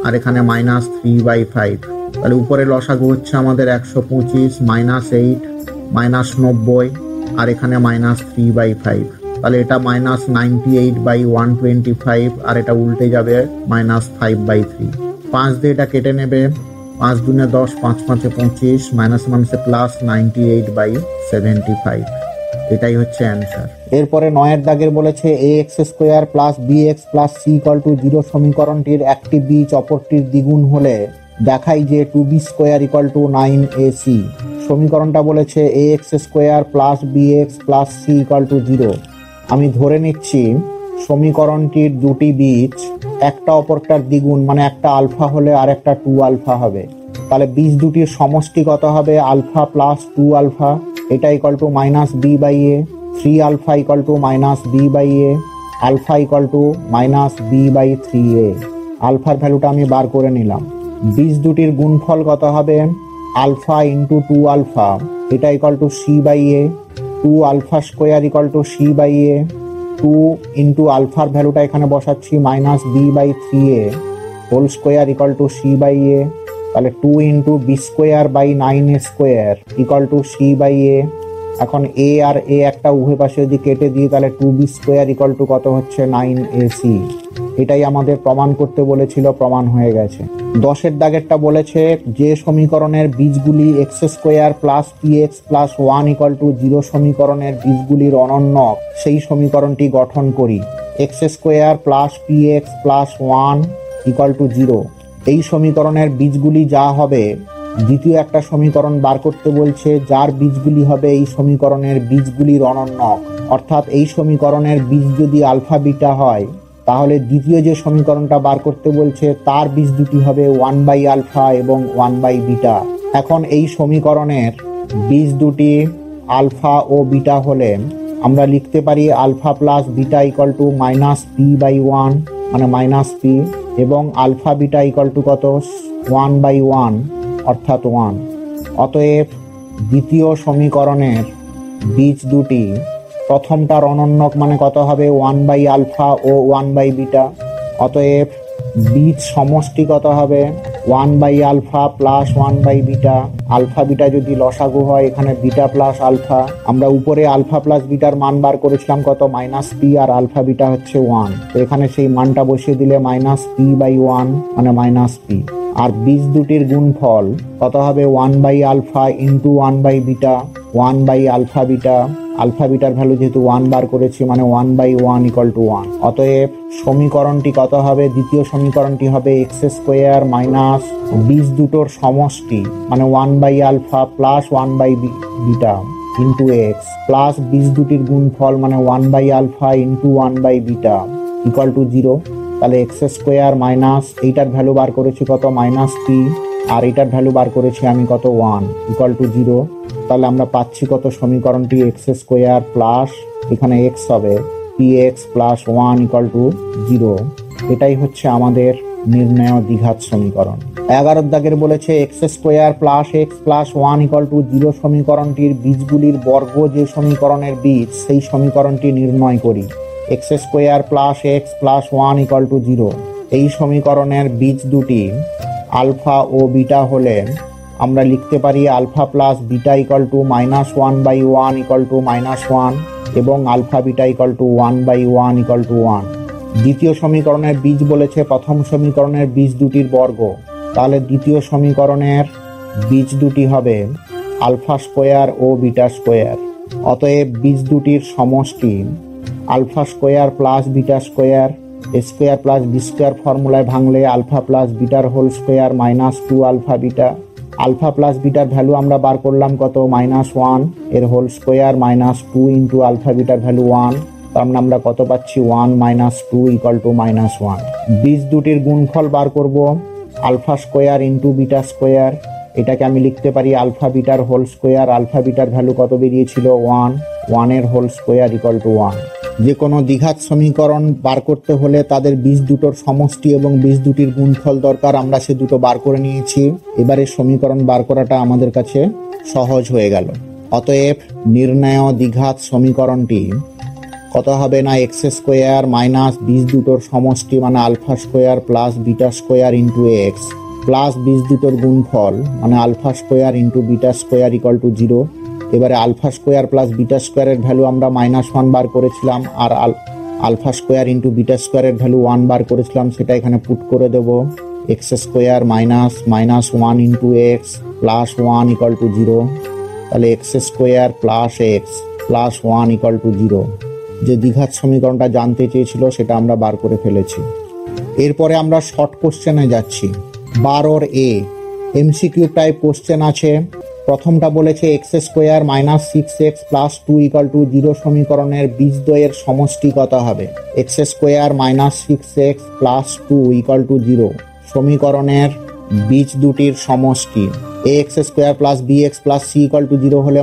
আর এখানে -3/5। তাহলে উপরে লসাগু হচ্ছে আমাদের 125 -8 -90 আর এখানে -3/5, তাহলে এটা -98/125 আর এটা উল্টে যাবে -5/3। 5 দিয়ে এটা কেটে নেবে, 5 দুনে 10, 5 5 25, মাইনাস মাইনাসে প্লাস 98/75, এটাই হচ্ছে অ্যান্সার। এরপরে 9 দাগের বলেছে ax² plus bx plus c = 0 সমীকরণটির একটি বীজ অপরটির দ্বিগুণ হলে দেখাই যে 2b² = 9ac। সমীকরণটা বলেছে ax² plus bx plus c = 0। আমি ধরে নিচ্ছি সমীকরণটির দুটি বীজ একটা অপরটার দ্বিগুণ, মানে একটা আলফা হলে আর একটা 2 আলফা হবে। তাহলে বীজ দুটির সমষ্টি কত হবে আলফা প্লাস 2 আলফা, এটা = -b/a, 3 alpha = -b/a, alpha = -b/3a। আলফার ভ্যালুটা আমি বার করে নিলাম। বীজ দুটির গুণফল কত হবে আলফা ইন্টু 2 আলফা, এটা = c/a, 2 alpha square = c/a, 2 into আলফার ভ্যালুটা এখানে বসাচ্ছি -b/3a হোল স্কোয়ার = c/a, তাহলে 2 ইন্টু b²/9a² c/a। এখন a আর a একটা উভয় পাশে যদি কেটে দিই তাহলে 2b² কত হচ্ছে 9ac। এটাই আমাদের প্রমাণ করতে বলেছিল, প্রমাণ হয়ে গেছে। 10 দাগেরটা বলেছে যে সমীকরণের বীজগুলি x² প্লাস px প্লাস 1 = 0 সমীকরণের বীজগুলির অনন্যক সেই সমীকরণটি গঠন করি। x² প্লাস px প্লাস 1 = 0 এই সমীকরণের বীজগুলি যা হবে, দ্বিতীয় একটা সমীকরণ বার করতে বলছে যার বীজগুলি হবে এই সমীকরণের বীজগুলির অনন্যক। অর্থাৎ এই সমীকরণের বীজ যদি আলফা বিটা হয় তাহলে দ্বিতীয় যে সমীকরণটা বার করতে বলছে তার বীজ দুটি হবে 1/α এবং 1/β। এখন এই সমীকরণের বীজ দুটি আলফা ও বিটা হলে আমরা লিখতে পারি আলফা প্লাস বিটা = -p/1 মানে মাইনাস পি, এবং আলফা বিটা ইকুয়াল টু কত 1/1 অর্থাৎ 1। অতএব দ্বিতীয় সমীকরণের বীজ দুটি, প্রথমটার অনন্যক মানে কত হবে 1/আলফা ও 1/বিটা। অতএব বীজ সমষ্টি কত হবে 1/আলফা প্লাস 1/বিটা। আলফা বিটা যদি লসাগু হয়, এখানে বিটা প্লাস আলফা। আমরা উপরে আলফা প্লাস বিটার মান বার করেছিলাম কত মাইনাস পি, আর আলফা বিটা হচ্ছে 1, তো এখানে সেই মানটা বসিয়ে দিলে মাইনাস পি/1 মানে মাইনাস পি। আর বীজ দুটির গুণফল কত হবে 1/আলফা ইন্টু 1/বিটা, 1/আলফা বিটা। আলফা বিটার ভ্যালু যেহেতু 1 বার করেছি মানে 1/1 ইকুয়াল টু 1। অতএব সমীকরণটি কত হবে, দ্বিতীয় সমীকরণটি হবে এক্স স্কোয়ার মাইনাস বীজ দুটোর সমষ্টি মানে 1/আলফা প্লাস 1/বিটা ইন্টু এক্স প্লাস বীজ দুটির গুণফল মানে 1/আলফা ইন্টু 1/বিটা ইকুয়াল টু 0। তাহলে এক্স স্কোয়ার মাইনাস এইটার ভ্যালু বার করেছি কত মাইনাস পি, আর এটার ভ্যালু বার করেছি আমি কত 1 ইকুয়াল টু 0। তাহলে আমরা পাচ্ছি কত সমীকরণটি এক্স স্কোয়ার প্লাস এখানে এক্স হবে P x plus 1 equal to 0। এটাই হচ্ছে আমাদের নির্ণয় দ্বিঘাত সমীকরণ। 11 দাগের বলেছে x square plus x plus 1 equal to 0 সমীকরণটির বীজগুলির বর্গ যে সমীকরণের বীজ সেই সমীকরণটি নির্ণয় করি। X square plus x plus 1 equal to 0 এই সমীকরণের বীজ দুটি আলফা ও বিটা হলে আমরা লিখতে পারি alpha plus beta equal to -1/1 equal to -1 এবং alpha beta equal to 1/1 equal to 1। দ্বিতীয় সমীকরণের বীজ বলেছে প্রথম সমীকরণের বীজ দুটির বর্গ, তাহলে দ্বিতীয় সমীকরণের বীজ দুটি হবে আলফা স্কোয়ার ও বিটা স্কোয়ার। অতএব বীজ দুটির সমষ্টি alpha square plus beta square, square plus b square ফর্মুলায় ভাঙলে আলফা প্লাস বিটার whole square -2 alpha beta. Alpha plus বিটার ভ্যালু আমরা বার করলাম কত -1, এর হোল স্কোয়ার -2 ইন্টু আলফা বিটার ভ্যালু 1, তার মানে আমরা কত পাচ্ছি 1 - 2 ইকুয়াল টু -1। বীজ দুটির গুণফল বার করব alpha square into beta square, এটাকে আমি লিখতে পারি আলফা বিটার হোল স্কোয়ার। আলফা বিটার ভ্যালু কত বেরিয়েছিল 1 এর হোল স্কোয়ার ইকুয়াল টু 1। যে কোনো দ্বিঘাত সমীকরণ বার করতে হলে তাদের বীজ দুটোর সমষ্টি এবং বীজ দুটির গুণফল দরকার, আমরা সে দুটো বার করে নিয়েছি। এবারে সমীকরণ বার করাটা আমাদের কাছে সহজ হয়ে গেল। অতএব নির্ণয় দ্বিঘাত সমীকরণটি কত হবে না এক্স স্কোয়ার মাইনাস বীজ দুটোর সমষ্টি মানে alpha square plus beta square into x plus বীজ দুটোর গুণফল মানে alpha square into beta square equal to 0। এবারে আলফা স্কোয়ার প্লাস বিটা স্কোয়ারের ভ্যালু আমরা -1 বার করেছিলাম, আর আলফা স্কোয়ার ইন্টু বিটা স্কোয়ারের ভ্যালু 1 বার করেছিলাম, সেটা এখানে পুট করে দেব। X square minus -1 into x plus 1 equal to 0। তাহলে x square plus x plus 1 equal to 0। যে দ্বিঘাত সমীকরণটা জানতে চেয়েছিল সেটা আমরা বার করে ফেলেছি। এরপরে আমরা শর্ট কোশ্চেনে যাচ্ছি। 12 এ এমসিকিউ টাইপ কোশ্চেন আছে। প্রথমটা বলেছে x square minus 6x plus 2 equal to 0 সমীকরণের বীজদ্বয়ের সমষ্টি কত হবে। X square minus 6x plus 2 equal to 0 সমীকরণের বীজ দুটির সমষ্টি ax square plus bx plus c equal to 0 হলে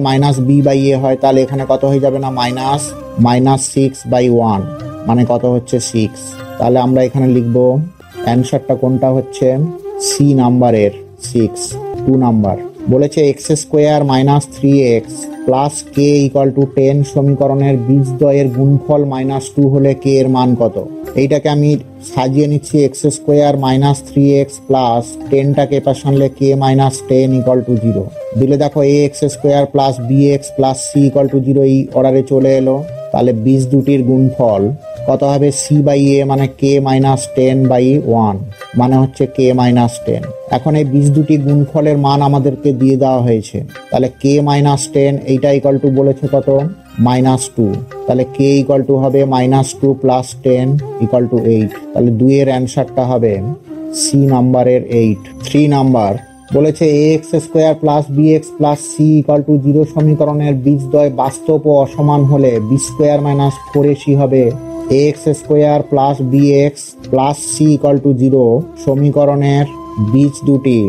-b/a হয়, তাহলে এখানে কত হয়ে যাবে না -6/1 মানে কত হচ্ছে 6। তাহলে আমরা এখানে লিখব অ্যান্সারটা কোনটা হচ্ছে সি নাম্বারের 6। 2 নাম্বার বলেছে x square minus 3x plus k equal two 10 সমীকরণের বীজদ্বয়ের গুণফল -2 হলে কে এর মান কত। এইটাকে আমি সাজিয়ে নিচ্ছি x square minus 3x plus 10টাকে পাশে আনলে কে -10 ইকুয়াল টু 0 দিলে দেখো ax square plus bx plus c equal to 0 এই অর্ডারে চলে এলো। তাহলে বীজ দুটির গুণফল কত হবে c/a মানে k -10/1 মানে হচ্ছে k -10। এখন এই বীজ দুটি গুণফলের মান আমাদেরকে দিয়ে দেওয়া হয়েছে, তাহলে k -10 এইটা ইকুয়াল টু বলেছে কত -2, তাহলে k ইকুয়াল টু হবে -2 প্লাস 10 ইকুয়াল টু 8। তাহলে 2 এর অ্যান্সারটা হবে সি নাম্বারের 8। 3 নাম্বার বলেছে ax square plus bx plus c equal to 0 সমীকরণের বীজদ্বয় বাস্তব ও অসমান হলে b স্কোয়ার মাইনাস 4ac হবে ax square plus bx plus c equal to 0 সমীকরণের বীজ দুটি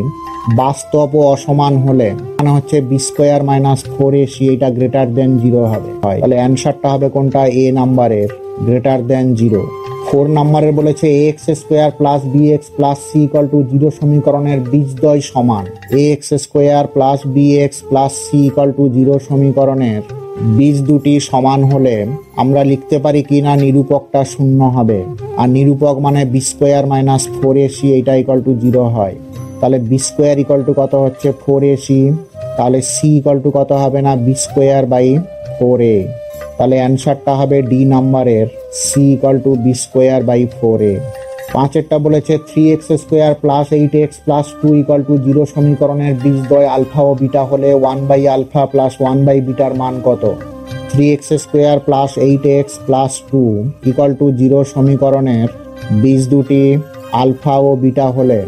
বাস্তব ও অসমান হলে মানে হচ্ছে b স্কোয়ার মাইনাস 4ac এটা গ্রেটার দেন 0 হবে। তাহলে অ্যান্সারটা হবে কোনটা এ নাম্বারের গ্রেটার দেন 0। 4 নম্বরের বলেছে x square plus b x plus c equal to 0 সমীকরণের বীজদ্বয় সমান। X square plus b x plus c equal to 0 সমীকরণের বীজ দুটি সমান হলে আমরা লিখতে পারি কি না নিরূপকটা শূন্য হবে। আর নিরূপক মানে বি স্কোয়ার মাইনাস 4ac এইটা ইকুয়াল টু 0 হয়। তাহলে বি স্কোয়ার ইকুয়াল টু কত হচ্ছে 4ac। তাহলে সি ইকুয়াল টু কত হবে না বি স্কোয়ার বাই 4a। তাহলে অ্যান্সারটা হবে ডি নাম্বারের c equal to b square by 4a। 5এরটা বলেছে 3x square plus 8x plus 2 equal to 0 সমীকরণের বীজদ্বয় আলফা ও বিটা হলে 1 বাই আলফা প্লাস 1 বাই বিটার মান কত? 3x square plus 8x plus 2 equal to 0 সমীকরণের বীজ দুটি আলফা ও বিটা হলে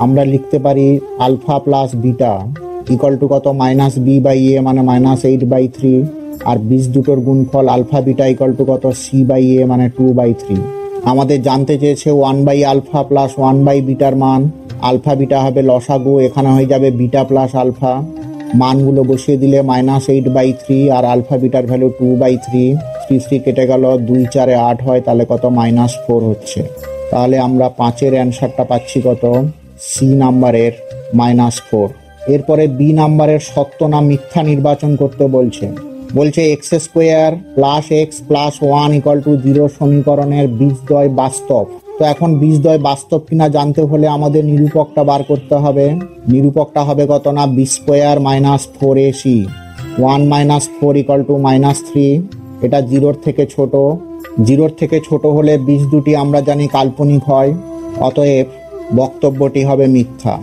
আমরা লিখতে পারি alpha plus beta equal to কত মাইনাস বি বাই এ মানে মাইনাস 8/3। আর বীজ দুটোর গুণফল আলফা বিটা ইকুয়াল টু কত সি বাই এ মানে 2/3। আমাদের জানতে চেয়েছে 1 বাই আলফা প্লাস 1 বাই বিটার মান। আলফা বিটা হবে লসাগু, এখানে হয়ে যাবে বিটা প্লাস আলফা। মানগুলো বসিয়ে দিলে মাইনাস 8/3 আর আলফা বিটার ভ্যালু 2/3। 3 কেটে গেল, 2 4 8 হয়, তাহলে কত -4 হচ্ছে। তাহলে আমরা 5এর অ্যান্সারটা পাচ্ছি কত সি নাম্বারের -4। এরপরে বি নাম্বারের সত্য না মিথ্যা নির্বাচন করতে বলছে x square plus x plus 1 equal to 0 সমীকরণের বীজদ্বয় বাস্তব। তো এখন বীজদ্বয় বাস্তব কিনা জানতে হলে আমাদের নিরূপকটা বার করতে হবে। নিরূপকটা হবে কত না b square minus 4ac। 1 minus 4 equal to -3। এটা 0-র থেকে ছোট। 0-র থেকে ছোট হলে বীজ দুটি আমরা জানি কাল্পনিক হয়, অতএব বক্তব্যটি হবে মিথ্যা।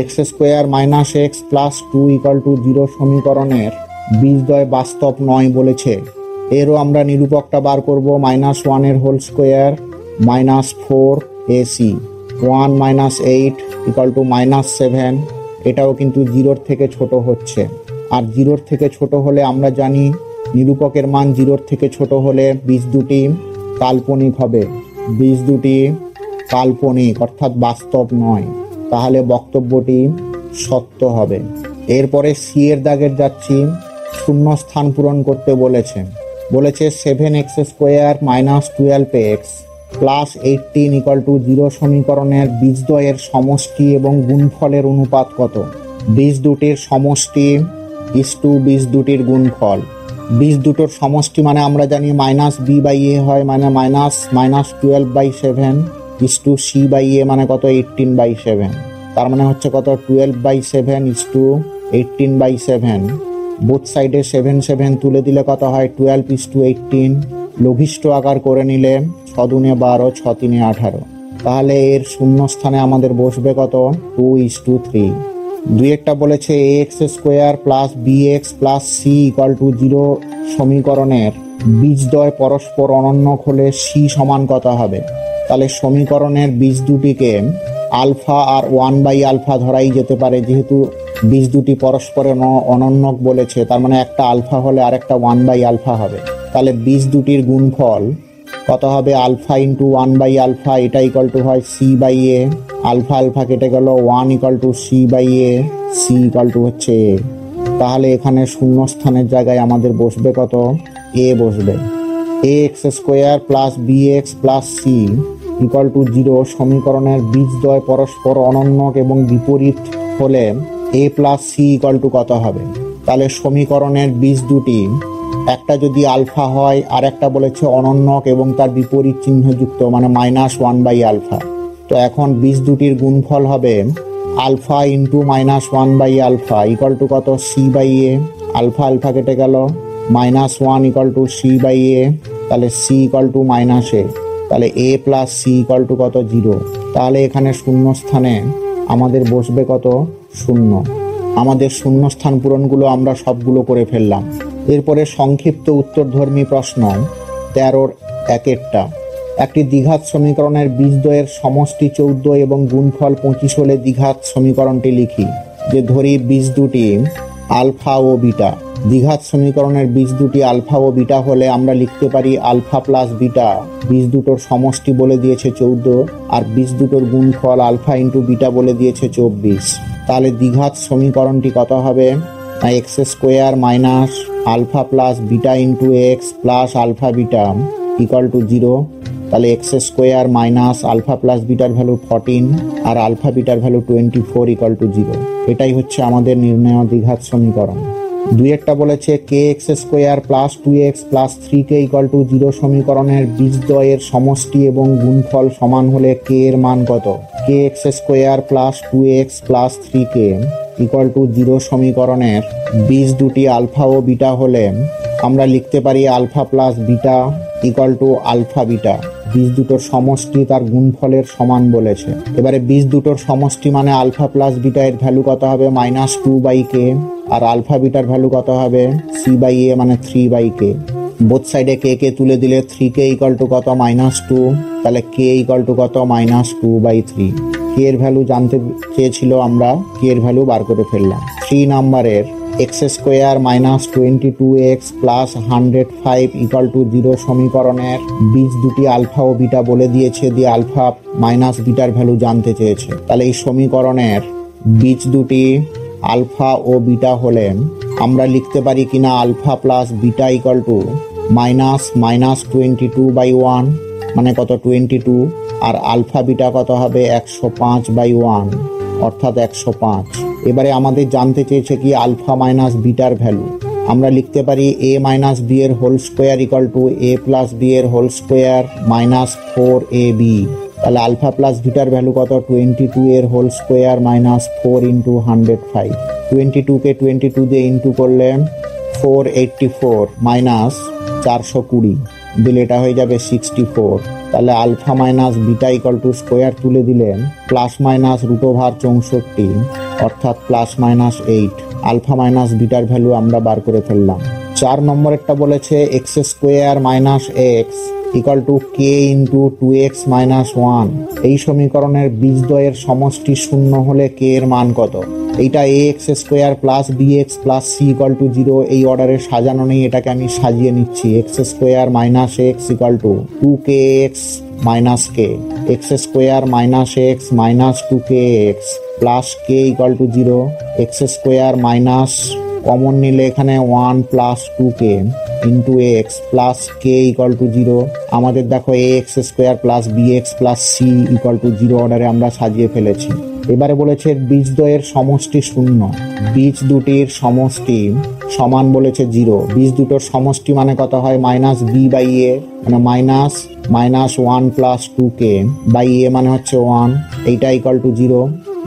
X square minus x plus 2 equal to 0 সমীকরণের বীজদ্বয় বাস্তব নয় বলেছে। এরও আমরা নিরূপকটা বার করব। -1 এর whole square -4ac। 1 minus 8 equal to -7। এটাও কিন্তু 0-র থেকে ছোট হচ্ছে। আর 0-র থেকে ছোট হলে আমরা জানি নিরূপকের মান 0-র থেকে ছোট হলে বীজ দুটি কাল্পনিক হবে। বীজ দুটি কাল্পনিক অর্থাৎ বাস্তব নয়, তাহলে বক্তব্যটি সত্য হবে। এরপরে সি এর দাগের যাচ্ছি। শূন্য স্থান পূরণ করতে বলেছে 7x square minus 12x plus 18 equal to 0 সমীকরণের বীজদ্বয়ের সমষ্টি এবং গুণফলের অনুপাত কত? বীজ দুটির সমষ্টি ইস্টু বীজ দুটির গুণফল। বীজ দুটোর সমষ্টি মানে আমরা জানি মাইনাস বি বাই এ হয়, মানে -12/7 ইস্টু সি বাই এ মানে কত 18/7। তার মানে হচ্ছে কত 12/7 ইস্টু 18/7। বোথ সাইডে 7 তুলে দিলে কত হয় 12:18। লঘিষ্ঠ আকার করে নিলে 6 দুনে 12, 6 3 18। তাহলে এর শূন্য স্থানে আমাদের বসবে কত 2:3। 2-একটা বলেছে ax square plus bx plus c equal to 0 সমীকরণের বীজদ্বয় পরস্পর অনন্যক হলে সি সমান কত হবে? তাহলে সমীকরণের বীজ দুটিকে আলফা আর 1 বাই আলফা ধরাই যেতে পারে, যেহেতু বীজ দুটি পরস্পরের অনন্যক বলেছে, তার মানে একটা আলফা হলে আর একটা 1 বাই আলফা হবে। তাহলে বীজ দুটির গুণফল কত হবে আলফা ইন্টু 1 বাই আলফা, এটা ইকুয়াল টু হয় c by a. Alpha alpha কেটে গেল, 1 equal to c by a, c equal to হচ্ছে এ। তাহলে এখানে শূন্য স্থানের জায়গায় আমাদের বসবে কত এ বসবে। X square plus b x plus c equal to 0 সমীকরণের বীজদ্বয় পরস্পর অনন্যক এবং বিপরীত হলে a plus c equal to কত হবে? তাহলে সমীকরণের বীজ দুটি একটা যদি আলফা হয় আর একটা বলেছে অনন্যক এবং তার বিপরীত চিহ্নযুক্ত, মানে -1 বাই আলফা। তো এখন বীজ দুটির গুণফল হবে alpha into -1 by alpha equal to কত c by a. Alpha alpha কেটে গেল, -1 equal to c by a, তাহলে সি ইকুয়াল টু -a। তাহলে a plus c equal to কত 0। তাহলে এখানে শূন্য স্থানে আমাদের বসবে কত 0। আমাদের শূন্য স্থান পূরণগুলো আমরা সবগুলো করে ফেললাম। এরপরে সংক্ষিপ্ত উত্তরধর্মী প্রশ্ন 13-র 1-একটা। একটি দ্বিঘাত সমীকরণের বীজদ্বয়ের সমষ্টি 14 এবং গুণফল 25 হলে দ্বিঘাত সমীকরণটি লিখি। যে ধরি বীজ দুটি আলফা ও বিটা। দ্বিঘাত সমীকরণের বীজ দুটি আলফা ও বিটা হলে আমরা লিখতে পারি আলফা প্লাস বিটা, বীজ দুটোর সমষ্টি বলে দিয়েছে 14, আর বীজ দুটোর গুণফল আলফা ইন্টু বিটা বলে দিয়েছে 24। তাহলে দ্বিঘাত সমীকরণটি কত হবে? X square minus alpha plus beta into x plus alpha beta equal to 0। তাহলে x square minus alpha plus বিটার ভ্যালু 14 আর আলফা বিটার ভ্যালু 24 ইকুয়াল টু 0। এটাই হচ্ছে আমাদের নির্ণয় দ্বিঘাত সমীকরণ। দুইয়েরটা বলেছে k x square plus 2x plus 3k equal to 0 সমীকরণের বীজদ্বয়ের সমষ্টি এবং গুণফল সমান হলে কে এর মান কত? K x square plus 2x plus 3k equal to 0 সমীকরণের বীজ দুটি আলফা ও বিটা হলে আমরা লিখতে পারি alpha plus beta equal to alpha beta. বীজ দুটোর সমষ্টি তার গুণফলের সমান বলেছে। এবারে বীজ দুটোর সমষ্টি মানে আলফা প্লাস বিটা এর ভ্যালু কত হবে? -2/k। আর আলফা বিটার ভ্যালু কত হবে? c/a মানে 3/k। বোথ সাইডে কে কে তুলে দিলে 3k ইকুয়াল টু কত? -2। তাহলে k ইকুয়াল টু কত? -2/3। কে এর ভ্যালু জানতে চেয়েছিল, আমরা কে এর ভ্যালু বার করে ফেললাম। 3 নাম্বারের x square minus 22x plus 105 equal to 0 সমীকরণের বীজ দুটি আলফা ও বিটা বলে দিয়েছে, দিয়ে আলফা মাইনাস বিটার ভ্যালু জানতে চেয়েছে। তাহলে এই সমীকরণের বীজ দুটি আলফা ও বিটা হলে আমরা লিখতে পারি কিনা alpha plus beta equal to -22/1 মানে কত? 22। আর আলফা বিটা কত হবে? 105/1 অর্থাৎ 105। এবারে আমাদের জানতে চেয়েছে কি আলফা মাইনাস বিটার ভ্যালু। আমরা লিখতে পারি a মাইনাস বি এর whole square equal to a plus b এর হোল স্কোয়ার মাইনাস 4ab। তাহলে আলফা প্লাস বিটার ভ্যালু কত? 22 এর হোল স্কোয়ার মাইনাস 4 ইন্টু 105। 22কে 22 দিয়ে ইন্টু করলে 484 মাইনাস 420 দিলে এটা হয়ে যাবে 64। তাহলে alpha minus beta equal to square তুলে দিলেন প্লাস মাইনাস √64 অর্থাৎ +-8। আলফা মাইনাস বিটার ভ্যালু আমরা বার করে ফেললাম। 4 নম্বরেরটা বলেছে x square minus x equal to K into 2x minus 1। এই সমীকরণের বীজদ্বয়ের সমষ্টি শূন্য হলে কে এর মান কত? এইটা ax square plus bx plus c equal to 0 এই অর্ডারে সাজানো নেই, এটাকে আমি সাজিয়ে নিচ্ছি। X square minus x equal to 2kx minus k, x square minus x minus 2kx plus k equal to 0। X square minus common নিলে এখানে 1 plus 2k into x plus k equal to 0। আমাদের দেখো ax square plus bx plus c equal to 0 অর্ডারে আমরা সাজিয়ে ফেলেছি। এবারে বলেছে বীজদ্বয়ের সমষ্টি শূন্য। বীজ দুটির সমষ্টি সমান বলেছে 0। বীজ দুটোর সমষ্টি মানে কত হয়? -b/a মানে -1 প্লাস 2k বাই a মানে হচ্ছে 1, এইটা ইকুয়াল টু 0।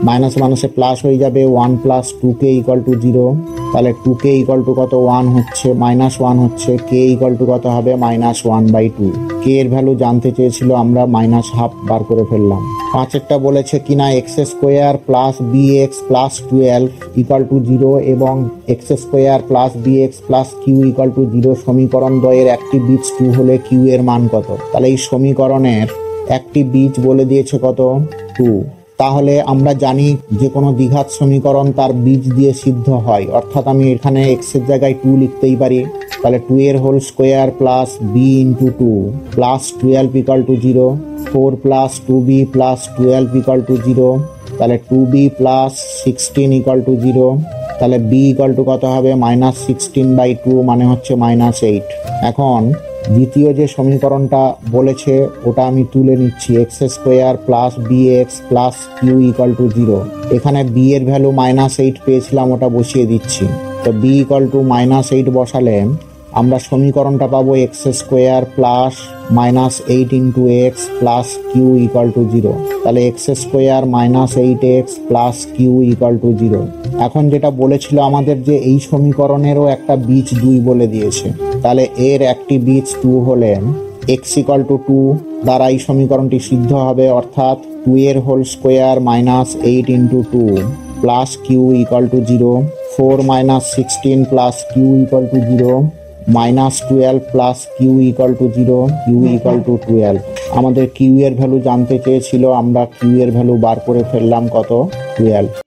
মাইনাস মাইনাসে প্লাস হয়ে যাবে 1 প্লাস 2k ইকুয়াল টু 0। তাহলে 2k ইকুয়াল টু কত? 1 হচ্ছে, -1 হচ্ছে। k ইকুয়াল টু কত হবে? -1/2। k এর ভ্যালু জানতে চেয়েছিল, আমরা -1/2 বার করে ফেললাম। 5এরটা বলেছে কিনা x square plus bx plus 12 equal to 0 এবং x square plus bx plus q equal to 0 সমীকরণ দ্বয়ের একটি বীজ 2 হলে কিউ এর মান কত? তাহলে এই সমীকরণের একটি বীজ বলে দিয়েছে কত? 2। তাহলে আমরা জানি যে কোনো দ্বিঘাত সমীকরণ তার বীজ দিয়ে সিদ্ধ হয়, অর্থাৎ আমি এখানে এক্স এর জায়গায় 2 লিখতেই পারি। তাহলে 2 এর whole square plus b into 2 plus 12 equal to 0, 4 plus 2b plus 12 equal to 0। তাহলে 2b প্লাস 16 ইকুয়াল টু 0। তাহলে b ইকুয়াল টু কত হবে? -16/2 মানে হচ্ছে -8। এখন দ্বিতীয় যে সমীকরণটা বলেছে ওটা আমি তুলে নিচ্ছি। X square plus bx plus q equal to 0। এখানে b এর ভ্যালু -8 পেয়েছিলাম, ওটা বসিয়ে দিচ্ছি। তো b ইকুয়াল টু -8 বসালে আমরা সমীকরণটা পাবো x square plus -8 into x plus q equal to 0। তাহলে x square -8x plus q equal to 0। এখন যেটা বলেছিল আমাদের যে এই সমীকরণেরও একটা বীজ 2 বলে দিয়েছে, তাহলে এর একটি বীজ 2 হলে x ইকুয়াল টু 2 দ্বারা এই সমীকরণটি সিদ্ধ হবে, অর্থাৎ 2 এর whole square -8 into 2 plus q equal to 0, 4 -16 plus q equal to 0, -12 plus q equal to 0, q equal to 12। আমাদের কিউ এর ভ্যালু জানতে চেয়েছিল, আমরা কিউ এর ভ্যালু বার করে ফেললাম কত? 12।